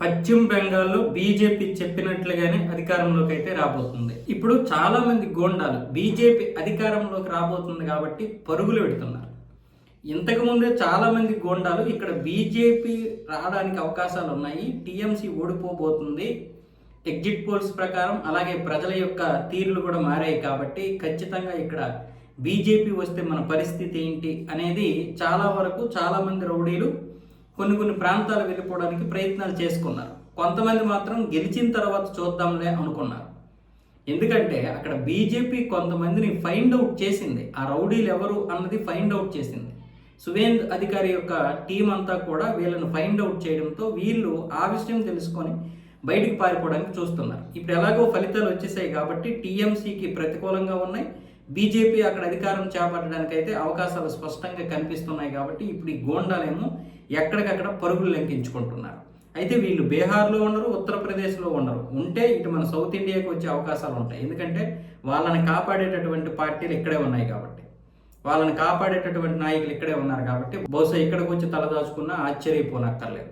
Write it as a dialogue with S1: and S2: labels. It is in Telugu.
S1: పశ్చిమ బెంగాల్లో బీజేపీ చెప్పినట్లుగానే అధికారంలోకి అయితే రాబోతుంది. ఇప్పుడు చాలా మంది గోండాలు బీజేపీ అధికారంలోకి రాబోతుంది కాబట్టి పరుగులు పెడుతున్నారు. ఇంతకుముందే చాలా మంది గోండాలు ఇక్కడ బీజేపీ రావడానికి అవకాశాలు ఉన్నాయి, టీఎంసీ ఓడిపోబోతుంది, ఎగ్జిట్ పోల్స్ ప్రకారం అలాగే ప్రజల యొక్క తీర్లు కూడా మారాయి కాబట్టి ఖచ్చితంగా ఇక్కడ బీజేపీ వస్తే మన పరిస్థితి ఏంటి అనేది చాలా వరకు చాలామంది రౌడీలు కొన్ని ప్రాంతాలు వెళ్ళిపోవడానికి ప్రయత్నాలు చేసుకున్నారు. కొంతమంది మాత్రం గెలిచిన తర్వాత చూద్దాంలే అనుకున్నారు. ఎందుకంటే అక్కడ బీజేపీ కొంతమందిని ఫైండ్ అవుట్ చేసింది, ఆ రౌడీలు ఎవరు అన్నది ఫైండ్ అవుట్ చేసింది. సువేంద్ అధికారి యొక్క టీం అంతా కూడా వీళ్ళని ఫైండ్ అవుట్ చేయడంతో వీళ్ళు ఆ విషయం తెలుసుకొని బయటికి పారిపోవడానికి చూస్తున్నారు. ఇప్పుడు ఎలాగో ఫలితాలు వచ్చేసాయి కాబట్టి టీఎంసీకి ప్రతికూలంగా ఉన్నాయి, బీజేపీ అక్కడ అధికారం చేపట్టడానికి అయితే అవకాశాలు స్పష్టంగా కనిపిస్తున్నాయి. కాబట్టి ఇప్పుడు ఈ గోండాలేమో ఎక్కడికక్కడ పరుగులు లెంకించుకుంటున్నారు. అయితే వీళ్ళు బీహార్లో ఉండరు, ఉత్తరప్రదేశ్లో ఉండరు, ఉంటే ఇటు మన సౌత్ ఇండియాకి వచ్చే అవకాశాలు ఉంటాయి. ఎందుకంటే వాళ్ళని కాపాడేటటువంటి పార్టీలు ఇక్కడే ఉన్నాయి కాబట్టి, వాళ్ళని కాపాడేటటువంటి నాయకులు ఇక్కడే ఉన్నారు కాబట్టి బహుశా ఇక్కడికి వచ్చి తలదాచుకున్నా ఆశ్చర్యపోనక్కర్లేదు.